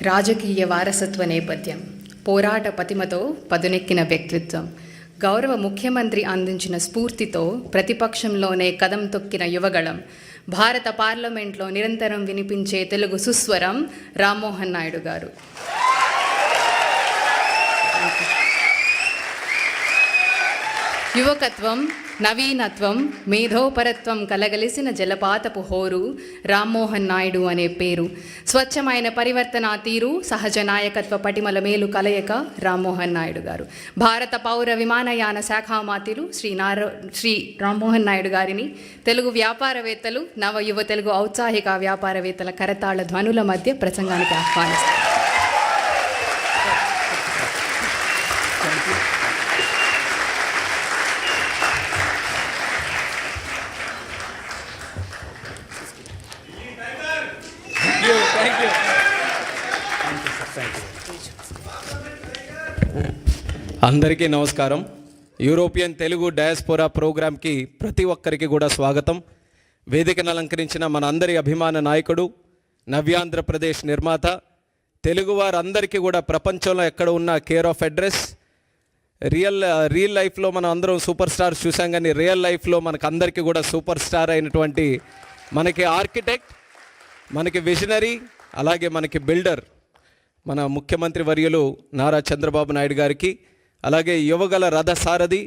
రాజకీయ వారసత్వ నేపథ్యం, పోరాట పటిమతో పదునెక్కిన వ్యక్తిత్వం, గౌరవ ముఖ్యమంత్రి అందించిన స్ఫూర్తితో ప్రతిపక్షంలోనే కదం తొక్కిన యువగళం, భారత పార్లమెంట్లో నిరంతరం వినిపించే తెలుగు సుస్వరం రామ్మోహన్ నాయుడు గారు. యువకత్వం, నవీనత్వం, మేధోపరత్వం కలగలిసిన జలపాతపు హోరు రామ్మోహన్ నాయుడు అనే పేరు. స్వచ్ఛమైన పరివర్తన తీరు, సహజ నాయకత్వ పటిమల మేలు కలయిక రామ్మోహన్ నాయుడు గారు. భారత పౌర విమానయాన శాఖ మంత్రులు శ్రీ రామ్మోహన్ నాయుడు గారిని తెలుగు వ్యాపారవేత్తలు, నవ యువ తెలుగు ఔత్సాహిక వ్యాపారవేత్తల కరతాళ ధ్వనుల మధ్య ప్రసంగానికి ఆహ్వానిస్తారు. అందరికీ నమస్కారం. యూరోపియన్ తెలుగు డయాస్పోరా ప్రోగ్రాంకి ప్రతి ఒక్కరికి కూడా స్వాగతం. వేదికను అలంకరించిన మన అందరి అభిమాన నాయకుడు, నవ్యాంధ్రప్రదేశ్ నిర్మాత, తెలుగు వారందరికీ కూడా ప్రపంచంలో ఎక్కడ ఉన్న కేర్ ఆఫ్ అడ్రస్. రియల్ లైఫ్లో మనం అందరం సూపర్ స్టార్స్ చూసాం, కానీ రియల్ లైఫ్లో మనకు అందరికీ కూడా సూపర్ స్టార్ అయినటువంటి మనకి ఆర్కిటెక్ట్, మనకి విజనరీ, అలాగే మనకి బిల్డర్ మన ముఖ్యమంత్రి వర్యులు నారా చంద్రబాబు నాయుడు గారికి, అలాగే యువగల రథసారథి,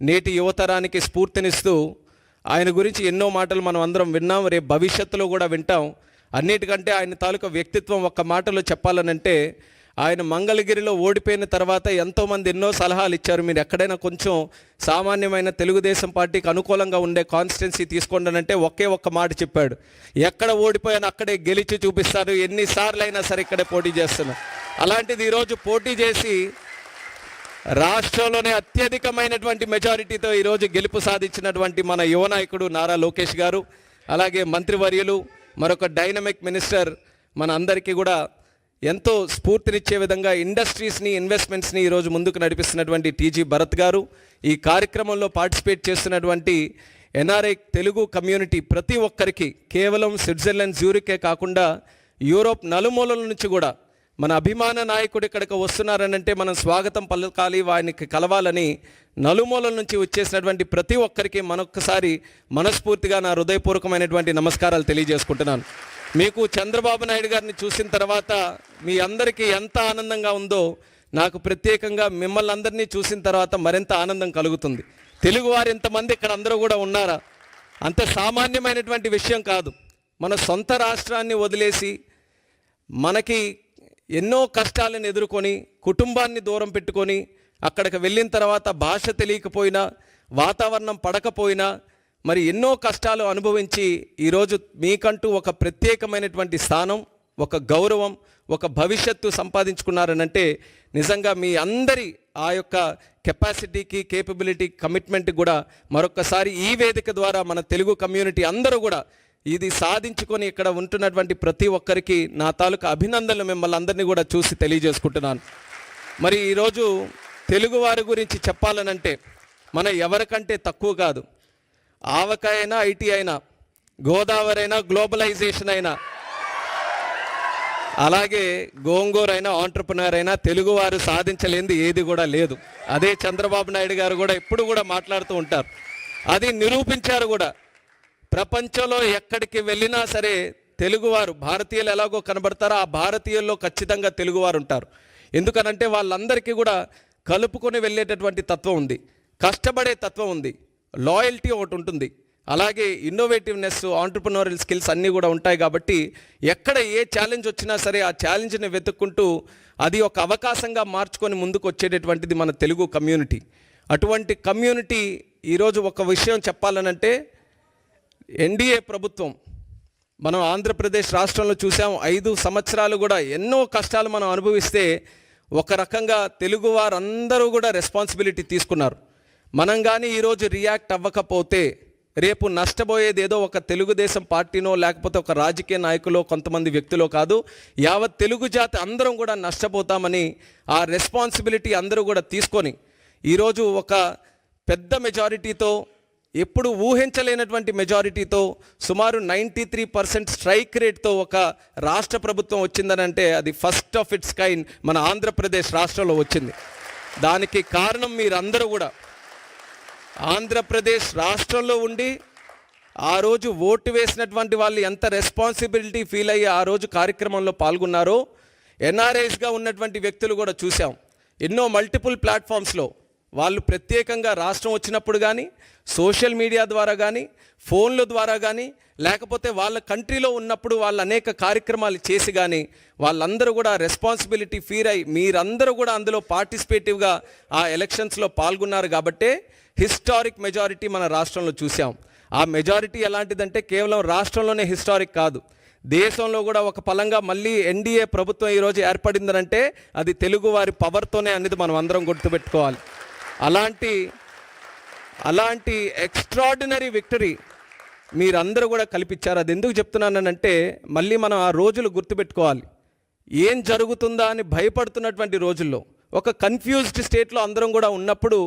నేటి యువతరానికి స్ఫూర్తినిస్తూ ఆయన గురించి ఎన్నో మాటలు మనం అందరం విన్నాం, రేపు భవిష్యత్తులో కూడా వింటాం. అన్నిటికంటే ఆయన తాలూకా వ్యక్తిత్వం ఒక్క మాటలో చెప్పాలనంటే, ఆయన మంగళగిరిలో ఓడిపోయిన తర్వాత ఎంతోమంది ఎన్నో సలహాలు ఇచ్చారు. మీరు ఎక్కడైనా కొంచెం సామాన్యమైన తెలుగుదేశం పార్టీకి అనుకూలంగా ఉండే కాన్స్టిట్యున్సీ తీసుకోండి అంటే ఒకే ఒక్క మాట చెప్పాడు, ఎక్కడ ఓడిపోయాను అక్కడే గెలిచి చూపిస్తారు, ఎన్నిసార్లు అయినా సరే ఇక్కడే పోటీ చేస్తున్నారు. అలాంటిది ఈరోజు పోటీ చేసి రాష్ట్రంలోనే అత్యధికమైనటువంటి మెజారిటీతో ఈరోజు గెలుపు సాధించినటువంటి మన యువ నాయకుడు నారా లోకేష్ గారు, అలాగే మంత్రివర్యులు, మరొక డైనమిక్ మినిస్టర్, మన అందరికీ కూడా ఎంతో స్ఫూర్తినిచ్చే విధంగా ఇండస్ట్రీస్ని, ఇన్వెస్ట్మెంట్స్ని ఈరోజు ముందుకు నడిపిస్తున్నటువంటి టీజీ భరత్ గారు, ఈ కార్యక్రమంలో పార్టిసిపేట్ చేస్తున్నటువంటి ఎన్ఆర్ఐ తెలుగు కమ్యూనిటీ ప్రతి ఒక్కరికి, కేవలం స్విట్జర్లాండ్ జ్యూరికే కాకుండా యూరోప్ నలుమూలల నుంచి కూడా మన అభిమాన నాయకుడు ఇక్కడికి వస్తున్నారనంటే మనం స్వాగతం పలకాలి, ఆయనకి కలవాలని నలుమూలల నుంచి వచ్చేసినటువంటి ప్రతి ఒక్కరికి మరొక్కసారి మనస్ఫూర్తిగా నా హృదయపూర్వకమైనటువంటి నమస్కారాలు తెలియజేసుకుంటున్నాను. మీకు చంద్రబాబు నాయుడు గారిని చూసిన తర్వాత మీ అందరికీ ఎంత ఆనందంగా ఉందో, నాకు ప్రత్యేకంగా మిమ్మల్ని అందరినీ చూసిన తర్వాత మరింత ఆనందం కలుగుతుంది. తెలుగువారు ఇంతమంది ఇక్కడ అందరూ కూడా ఉన్నారా? అంత సామాన్యమైనటువంటి విషయం కాదు. మన సొంత రాష్ట్రాన్ని వదిలేసి మనకి ఎన్నో కష్టాలను ఎదుర్కొని, కుటుంబాన్ని దూరం పెట్టుకొని అక్కడికి వెళ్ళిన తర్వాత భాష తెలియకపోయినా, వాతావరణం పడకపోయినా, మరి ఎన్నో కష్టాలు అనుభవించి ఈరోజు మీకంటూ ఒక ప్రత్యేకమైనటువంటి స్థానం, ఒక గౌరవం, ఒక భవిష్యత్తు సంపాదించుకున్నారనంటే నిజంగా మీ అందరి ఆ యొక్క కెపాసిటీకి, కేపబిలిటీ, కమిట్మెంట్కి కూడా మరొకసారి ఈ వేదిక ద్వారా మన తెలుగు కమ్యూనిటీ అందరూ కూడా ఇది సాధించుకొని ఇక్కడ ఉంటున్నటువంటి ప్రతి ఒక్కరికి నా తాలూకా అభినందనలు మిమ్మల్ని అందరినీ కూడా చూసి తెలియజేసుకుంటున్నాను. మరి ఈరోజు తెలుగువారి గురించి చెప్పాలనంటే మన ఎవరికంటే తక్కువ కాదు. ఆవకాయ అయినా, ఐటీ అయినా, గోదావరి అయినా, గ్లోబలైజేషన్ అయినా, అలాగే గోంగూర అయినా, ఆంటర్ప్రినర్ అయినా తెలుగువారు సాధించలేనిది ఏది కూడా లేదు. అదే చంద్రబాబు నాయుడు గారు కూడా ఎప్పుడు కూడా మాట్లాడుతూ ఉంటారు. అది నిరూపించారు కూడా. ప్రపంచంలో ఎక్కడికి వెళ్ళినా సరే తెలుగువారు, భారతీయులు ఎలాగో కనబడతారో ఆ భారతీయుల్లో ఖచ్చితంగా తెలుగువారు ఉంటారు. ఎందుకనంటే వాళ్ళందరికీ కూడా కలుపుకొని వెళ్ళేటటువంటి తత్వం ఉంది, కష్టపడే తత్వం ఉంది, లాయల్టీ ఒకటి ఉంటుంది, అలాగే ఇన్నోవేటివ్నెస్, ఆంటర్ప్రినోరియల్ స్కిల్స్ అన్నీ కూడా ఉంటాయి. కాబట్టి ఎక్కడ ఏ ఛాలెంజ్ వచ్చినా సరే ఆ ఛాలెంజ్ని వెతుక్కుంటూ అది ఒక అవకాశంగా మార్చుకొని ముందుకు వచ్చేటటువంటిది మన తెలుగు కమ్యూనిటీ. అటువంటి కమ్యూనిటీ ఈరోజు ఒక విషయం చెప్పాలనంటే, ఎన్డీఏ ప్రభుత్వం మనం ఆంధ్రప్రదేశ్ రాష్ట్రంలో చూసాం. 5 సంవత్సరాలు కూడా ఎన్నో కష్టాలు మనం అనుభవిస్తే ఒక రకంగా తెలుగు వారందరూ కూడా రెస్పాన్సిబిలిటీ తీసుకున్నారు. మనం కానీ ఈరోజు రియాక్ట్ అవ్వకపోతే రేపు నష్టపోయేది ఏదో ఒక తెలుగుదేశం పార్టీనో లేకపోతే ఒక రాజకీయ నాయకులో, కొంతమంది వ్యక్తులో కాదు, యావత్ తెలుగు జాతి అందరం కూడా నష్టపోతామని ఆ రెస్పాన్సిబిలిటీ అందరూ కూడా తీసుకొని ఈరోజు ఒక పెద్ద మెజారిటీతో ఎప్పుడు ఊహించలేనటువంటి మెజారిటీతో సుమారు 93% స్ట్రైక్ రేట్తో ఒక రాష్ట్ర ప్రభుత్వం వచ్చిందనంటే అది ఫస్ట్ ఆఫ్ ఇట్స్ కైండ్ మన ఆంధ్రప్రదేశ్ రాష్ట్రంలో వచ్చింది. దానికి కారణం మీరందరూ కూడా ఆంధ్రప్రదేశ్ రాష్ట్రంలో ఉండి ఆ రోజు ఓటు వేసినటువంటి వాళ్ళు ఎంత రెస్పాన్సిబిలిటీ ఫీల్ అయ్యి ఆ రోజు కార్యక్రమంలో పాల్గొన్నారో ఎన్ఆర్ఐస్గా ఉన్నటువంటి వ్యక్తులు కూడా చూసాం. ఎన్నో మల్టిపుల్ ప్లాట్ఫామ్స్లో వాళ్ళు ప్రత్యేకంగా రాష్ట్రం వచ్చినప్పుడు కానీ సోషల్ మీడియా ద్వారా కానీ ఫోన్ల ద్వారా కానీ లేకపోతే వాళ్ళ కంట్రీలో ఉన్నప్పుడు వాళ్ళు అనేక కార్యక్రమాలు చేసి కానీ వాళ్ళందరూ కూడా రెస్పాన్సిబిలిటీ ఫీల్ అయ్యి మీరందరూ కూడా అందులో పార్టిసిపేటివ్గా ఆ ఎలక్షన్స్లో పాల్గొన్నారు కాబట్టే హిస్టారిక్ మెజారిటీ మన రాష్ట్రంలో చూసాం. ఆ మెజారిటీ ఎలాంటిదంటే కేవలం రాష్ట్రంలోనే హిస్టారిక్ కాదు, దేశంలో కూడా ఒక పలంగా మళ్ళీ ఎన్డీఏ ప్రభుత్వం ఈరోజు ఏర్పడిందనంటే అది తెలుగు వారి పవర్తోనే అనేది మనం అందరం గుర్తుపెట్టుకోవాలి. అలాంటి ఎక్స్ట్రాడినరీ విక్టరీ మీరందరూ కూడా కల్పించారు. అది ఎందుకు చెప్తున్నానంటే మళ్ళీ మనం ఆ రోజులు గుర్తుపెట్టుకోవాలి. ఏం జరుగుతుందా అని భయపడుతున్నటువంటి రోజుల్లో ఒక కన్ఫ్యూజ్డ్ స్టేట్లో అందరం కూడా ఉన్నప్పుడు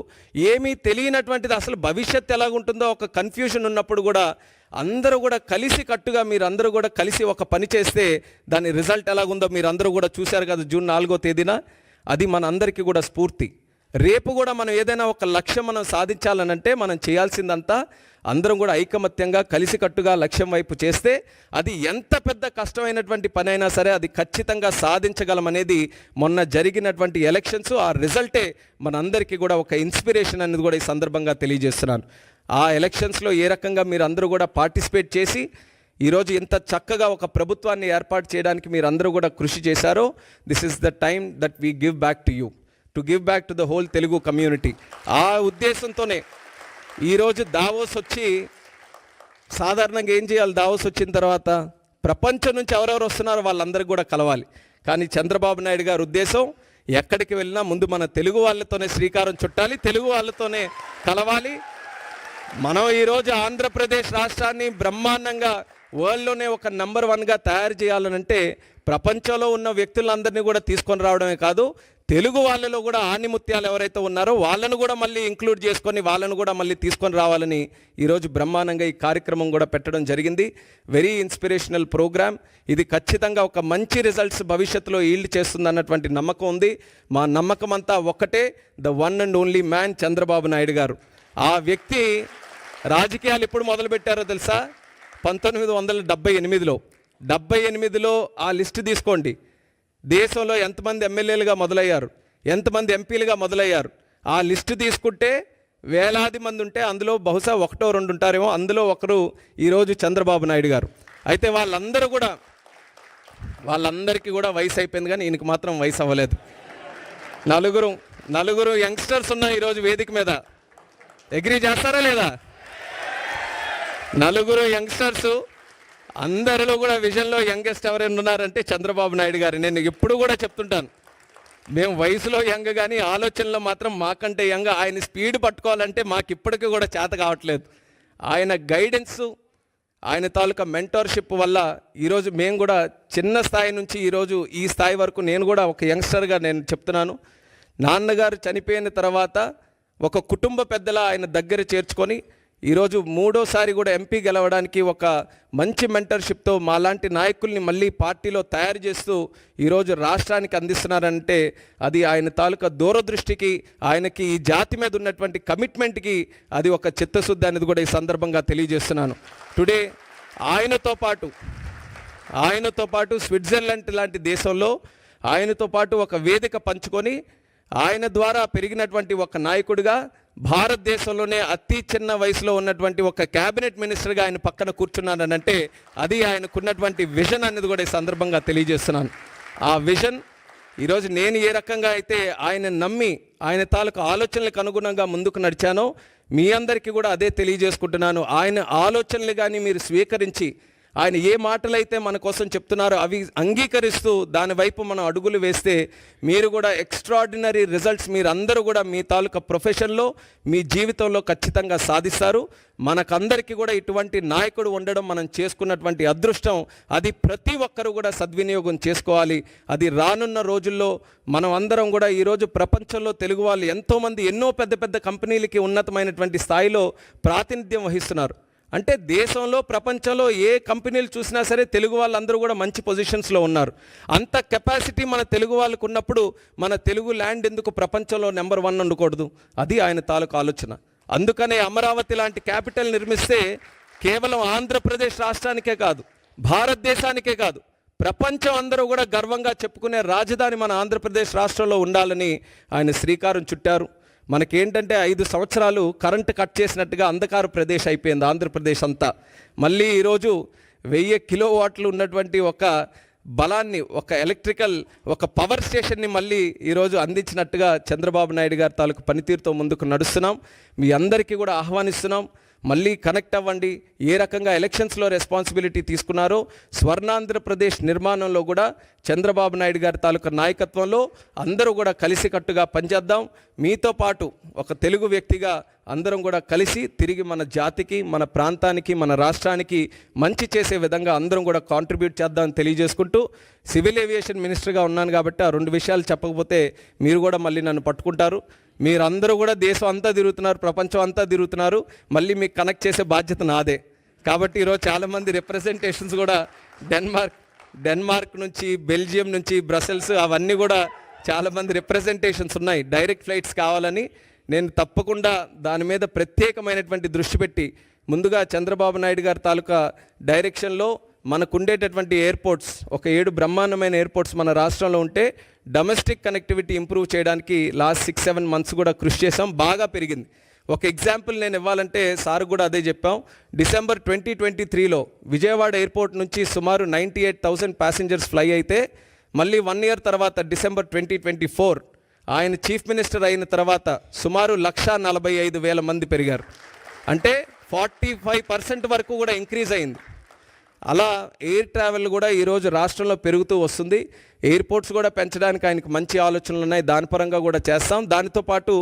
ఏమీ తెలియనటువంటిది అసలు భవిష్యత్తు ఎలాగుంటుందో ఒక కన్ఫ్యూజన్ ఉన్నప్పుడు కూడా అందరూ కూడా కలిసి కట్టుగా మీరందరూ కూడా కలిసి ఒక పని చేస్తే దాని రిజల్ట్ ఎలాగుందో మీరందరూ కూడా చూశారు కదా జూన్ 4వ తేదీన. అది మన అందరికీ కూడా స్ఫూర్తి. రేపు కూడా మనం ఏదైనా ఒక లక్ష్యం మనం సాధించాలనంటే మనం చేయాల్సిందంతా అందరం కూడా ఐకమత్యంగా కలిసికట్టుగా లక్ష్యం వైపు చేస్తే అది ఎంత పెద్ద కష్టమైనటువంటి పని అయినా సరే అది ఖచ్చితంగా సాధించగలమనేది మొన్న జరిగినటువంటి ఎలక్షన్స్ ఆ రిజల్టే మనందరికీ కూడా ఒక ఇన్స్పిరేషన్ అనేది కూడా ఈ సందర్భంగా తెలియజేస్తున్నాను. ఆ ఎలక్షన్స్లో ఏ రకంగా మీరు అందరూ కూడా పార్టిసిపేట్ చేసి ఈరోజు ఇంత చక్కగా ఒక ప్రభుత్వాన్ని ఏర్పాటు చేయడానికి మీరు అందరూ కూడా కృషి చేశారో this is the time that we give back to you, to give back to the whole Telugu community. ఆ ఉద్దేశంతోనే ఈరోజు దావోస్ వచ్చి సాధారణంగా ఏం చేయాలి, దావోస్ వచ్చిన తర్వాత ప్రపంచం నుంచి ఎవరెవరు వస్తున్నారో వాళ్ళందరికీ కూడా కలవాలి. కానీ చంద్రబాబు నాయుడు గారి ఉద్దేశం ఎక్కడికి వెళ్ళినా ముందు మన తెలుగు వాళ్ళతోనే శ్రీకారం చుట్టాలి, తెలుగు వాళ్ళతోనే కలవాలి. మనం ఈరోజు ఆంధ్రప్రదేశ్ రాష్ట్రాన్ని బ్రహ్మాండంగా వరల్డ్లోనే ఒక నెంబర్ 1గా తయారు చేయాలనంటే ప్రపంచంలో ఉన్న వ్యక్తులందరినీ కూడా తీసుకొని రావడమే కాదు, తెలుగు వాళ్ళలో కూడా ఆణిముత్యాలు ఎవరైతే ఉన్నారో వాళ్ళను కూడా మళ్ళీ ఇంక్లూడ్ చేసుకొని వాళ్ళను కూడా మళ్ళీ తీసుకొని రావాలని ఈరోజు బ్రహ్మాండంగా ఈ కార్యక్రమం కూడా పెట్టడం జరిగింది. Very inspirational program. ఇది ఖచ్చితంగా ఒక మంచి రిజల్ట్స్ భవిష్యత్తులో ఈల్డ్ చేస్తుంది అన్నటువంటి నమ్మకం ఉంది. మా నమ్మకం అంతా ఒక్కటే, the one and only man Chandrababu Naidu గారు. ఆ వ్యక్తి రాజకీయాలు ఎప్పుడు మొదలుపెట్టారో తెలుసా? 1978లో. 78లో ఆ లిస్టు తీసుకోండి. దేశంలో ఎంతమంది ఎమ్మెల్యేలుగా మొదలయ్యారు, ఎంతమంది ఎంపీలుగా మొదలయ్యారు, ఆ లిస్టు తీసుకుంటే వేలాది మంది ఉంటే అందులో బహుశా 1-2 ఉంటారేమో. అందులో ఒకరు ఈరోజు చంద్రబాబు నాయుడు గారు. అయితే వాళ్ళందరికీ కూడా వయసు అయిపోయింది, కానీ ఈయనకి మాత్రం వయసు అవ్వలేదు. నలుగురు యంగ్స్టర్స్ ఉన్నాయి ఈరోజు వేదిక మీద. అగ్రీ చేస్తారా లేదా? నలుగురు యంగ్స్టర్స్, అందరిలో కూడా విజన్లో యంగెస్ట్ ఎవరైనా ఉన్నారంటే చంద్రబాబు నాయుడు గారు. నేను ఎప్పుడు కూడా చెప్తుంటాను, మేము వయసులో యంగ్ కానీ ఆలోచనలో మాత్రం మాకంటే యంగ్. ఆయన స్పీడ్ పట్టుకోవాలంటే మాకు ఇప్పటికీ కూడా చేత కావట్లేదు. ఆయన గైడెన్సు, ఆయన తాలూకా మెంటర్షిప్ వల్ల ఈరోజు మేము కూడా చిన్న స్థాయి నుంచి ఈరోజు ఈ స్థాయి వరకు నేను కూడా ఒక యంగ్స్టర్గా నేను చెప్తున్నాను. నాన్నగారు చనిపోయిన తర్వాత ఒక కుటుంబ పెద్దల ఆయన దగ్గర చేర్చుకొని ఈరోజు 3వ సారి కూడా ఎంపీ గెలవడానికి ఒక మంచి మెంటర్షిప్తో మాలాంటి నాయకుల్ని మళ్ళీ పార్టీలో తయారు చేస్తూ ఈరోజు రాష్ట్రానికి అందిస్తున్నారంటే అది ఆయన తాలూకా దూరదృష్టికి, ఆయనకి ఈ జాతి మీద ఉన్నటువంటి కమిట్మెంట్కి అది ఒక చిత్తశుద్ధి అనేది కూడా ఈ సందర్భంగా తెలియజేస్తున్నాను. టుడే ఆయనతో పాటు స్విట్జర్లాండ్ లాంటి దేశంలో ఆయనతో పాటు ఒక వేదిక పంచుకొని ఆయన ద్వారా పెరిగినటువంటి ఒక నాయకుడిగా భారతదేశంలోనే అతి చిన్న వయసులో ఉన్నటువంటి ఒక క్యాబినెట్ మినిస్టర్గా ఆయన పక్కన కూర్చున్నానంటే అది ఆయనకున్నటువంటి విజన్ అనేది కూడా ఈ సందర్భంగా తెలియజేస్తున్నాను. ఆ విజన్ ఈరోజు నేను ఏ రకంగా అయితే ఆయన నమ్మి ఆయన తాలూకు ఆలోచనలకు అనుగుణంగా ముందుకు నడిచానో మీ అందరికీ కూడా అదే తెలియజేసుకుంటున్నాను. ఆయన ఆలోచనలు కానీ మీరు స్వీకరించి ఆయన ఏ మాటలైతే మన కోసం చెప్తున్నారో అవి అంగీకరిస్తూ దాని వైపు మనం అడుగులు వేస్తే మీరు కూడా ఎక్స్ట్రాడినరీ రిజల్ట్స్ మీరు అందరూ కూడా మీ తాలూకా ప్రొఫెషన్లో మీ జీవితంలో ఖచ్చితంగా సాధిస్తారు. మనకందరికీ కూడా ఇటువంటి నాయకుడు ఉండడం మనం చేసుకున్నటువంటి అదృష్టం. అది ప్రతి ఒక్కరూ కూడా సద్వినియోగం చేసుకోవాలి. అది రానున్న రోజుల్లో మనం అందరం కూడా ఈరోజు ప్రపంచంలో తెలుగు వాళ్ళు ఎంతోమంది ఎన్నో పెద్ద పెద్ద కంపెనీలకి ఉన్నతమైనటువంటి స్థాయిలో ప్రాతినిధ్యం వహిస్తున్నారు. అంటే దేశంలో ప్రపంచంలో ఏ కంపెనీలు చూసినా సరే తెలుగు వాళ్ళందరూ కూడా మంచి పొజిషన్స్లో ఉన్నారు. అంత కెపాసిటీ మన తెలుగు వాళ్ళకు ఉన్నప్పుడు మన తెలుగు ల్యాండ్ ఎందుకు ప్రపంచంలో నెంబర్ 1 ఉండకూడదు? అది ఆయన తాలూకు ఆలోచన. అందుకనే అమరావతి లాంటి క్యాపిటల్ నిర్మిస్తే కేవలం ఆంధ్రప్రదేశ్ రాష్ట్రానికే కాదు, భారతదేశానికే కాదు, ప్రపంచం అందరూ కూడా గర్వంగా చెప్పుకునే రాజధాని మన ఆంధ్రప్రదేశ్ రాష్ట్రంలో ఉండాలని ఆయన శ్రీకారం చుట్టారు. మనకేంటంటే 5 సంవత్సరాలు కరెంటు కట్ చేసినట్టుగా అంధకార ప్రదేశ్ అయిపోయింది ఆంధ్రప్రదేశ్ అంతా. మళ్ళీ ఈరోజు 1000 కిలోవాట్లు ఉన్నటువంటి ఒక బలాన్ని, ఒక ఎలక్ట్రికల్, ఒక పవర్ స్టేషన్ని మళ్ళీ ఈరోజు అందించినట్టుగా చంద్రబాబు నాయుడు గారి తాలూకు పనితీరుతో ముందుకు నడుస్తున్నాం. మీ అందరికీ కూడా ఆహ్వానిస్తున్నాం. మళ్ళీ కనెక్ట్ అవ్వండి. ఏ రకంగా ఎలక్షన్స్లో రెస్పాన్సిబిలిటీ తీసుకున్నారో స్వర్ణాంధ్రప్రదేశ్ నిర్మాణంలో కూడా చంద్రబాబు నాయుడు గారి తాలూకా నాయకత్వంలో అందరూ కూడా కలిసికట్టుగా పనిచేద్దాం. మీతో పాటు ఒక తెలుగు వ్యక్తిగా అందరం కూడా కలిసి తిరిగి మన జాతికి, మన ప్రాంతానికి, మన రాష్ట్రానికి మంచి చేసే విధంగా అందరం కూడా కాంట్రిబ్యూట్ చేద్దామని తెలియజేసుకుంటూ, సివిల్ ఏవియేషన్ మినిస్టర్గా ఉన్నాను కాబట్టి ఆ 2 విషయాలు చెప్పకపోతే మీరు కూడా మళ్ళీ నన్ను పట్టుకుంటారు. మీరందరూ కూడా దేశం అంతా తిరుగుతున్నారు, ప్రపంచం అంతా తిరుగుతున్నారు, మళ్ళీ మీకు కనెక్ట్ చేసే బాధ్యత నాదే. కాబట్టి ఈరోజు చాలామంది రిప్రజెంటేషన్స్ కూడా డెన్మార్క్ నుంచి, బెల్జియం నుంచి, బ్రసెల్స్ అవన్నీ కూడా చాలామంది రిప్రజెంటేషన్స్ ఉన్నాయి. డైరెక్ట్ ఫ్లైట్స్ కావాలని నేను తప్పకుండా దాని మీద ప్రత్యేకమైనటువంటి దృష్టి పెట్టి ముందుగా చంద్రబాబు నాయుడు గారి తాలూకా డైరెక్షన్లో మనకుండేటటువంటి ఎయిర్పోర్ట్స్, ఒక 7 బ్రహ్మాండమైన ఎయిర్పోర్ట్స్ మన రాష్ట్రంలో ఉంటే డొమెస్టిక్ కనెక్టివిటీ ఇంప్రూవ్ చేయడానికి లాస్ట్ 6-7 మంత్స్ కూడా కృషి చేసాం. బాగా పెరిగింది. ఒక ఎగ్జాంపుల్ నేను ఇవ్వాలంటే సార్ కూడా అదే చెప్పాం. డిసెంబర్ 2023లో విజయవాడ ఎయిర్పోర్ట్ నుంచి సుమారు 98,000 ప్యాసింజర్స్ ఫ్లై అయితే మళ్ళీ 1 ఇయర్ తర్వాత డిసెంబర్ 2024 ఆయన చీఫ్ మినిస్టర్ అయిన తర్వాత సుమారు 1,45,000 మంది పెరిగారు. అంటే 45% వరకు కూడా ఇంక్రీజ్ అయింది. అలా ఎయిర్ ట్రావెల్ కూడా ఈరోజు రాష్ట్రంలో పెరుగుతూ వస్తుంది. ఎయిర్పోర్ట్స్ కూడా పెంచడానికి ఆయనకు మంచి ఆలోచనలు ఉన్నాయి. దాని పరంగా కూడా చేస్తాం. దానితో పాటు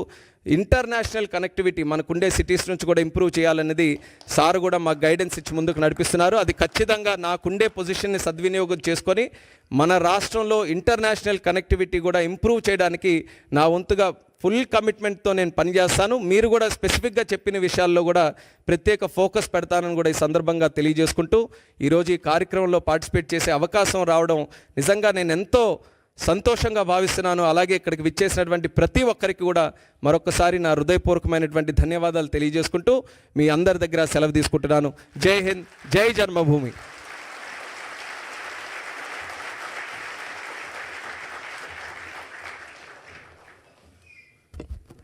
ఇంటర్నేషనల్ కనెక్టివిటీ మనకుండే సిటీస్ నుంచి కూడా ఇంప్రూవ్ చేయాలనేది సార్ కూడా మాకు గైడెన్స్ ఇచ్చి ముందుకు నడిపిస్తున్నారు. అది ఖచ్చితంగా నాకుండే పొజిషన్ని సద్వినియోగం చేసుకొని మన రాష్ట్రంలో ఇంటర్నేషనల్ కనెక్టివిటీ కూడా ఇంప్రూవ్ చేయడానికి నా వంతుగా ఫుల్ కమిట్మెంట్తో నేను పనిచేస్తాను. మీరు కూడా స్పెసిఫిక్గా చెప్పిన విషయాల్లో కూడా ప్రత్యేక ఫోకస్ పెడతానని కూడా ఈ సందర్భంగా తెలియజేసుకుంటూ ఈరోజు ఈ కార్యక్రమంలో పార్టిసిపేట్ చేసే అవకాశం రావడం నిజంగా నేను ఎంతో సంతోషంగా భావిస్తున్నాను. అలాగే ఇక్కడికి విచ్చేసినటువంటి ప్రతి ఒక్కరికి కూడా మరొకసారి నా హృదయపూర్వకమైనటువంటి ధన్యవాదాలు తెలియజేసుకుంటూ మీ అందరి దగ్గర సెలవు తీసుకుంటున్నాను. జై హింద్, జై జన్మభూమి.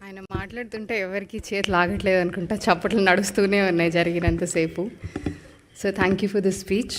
ఆయన మాట్లాడుతుంటే ఎవరికి చేతులు ఆగట్లేదు అనుకుంటా, చప్పట్లు నడుస్తూనే ఉన్నాయి జరిగినంతసేపు. So thank you for the speech.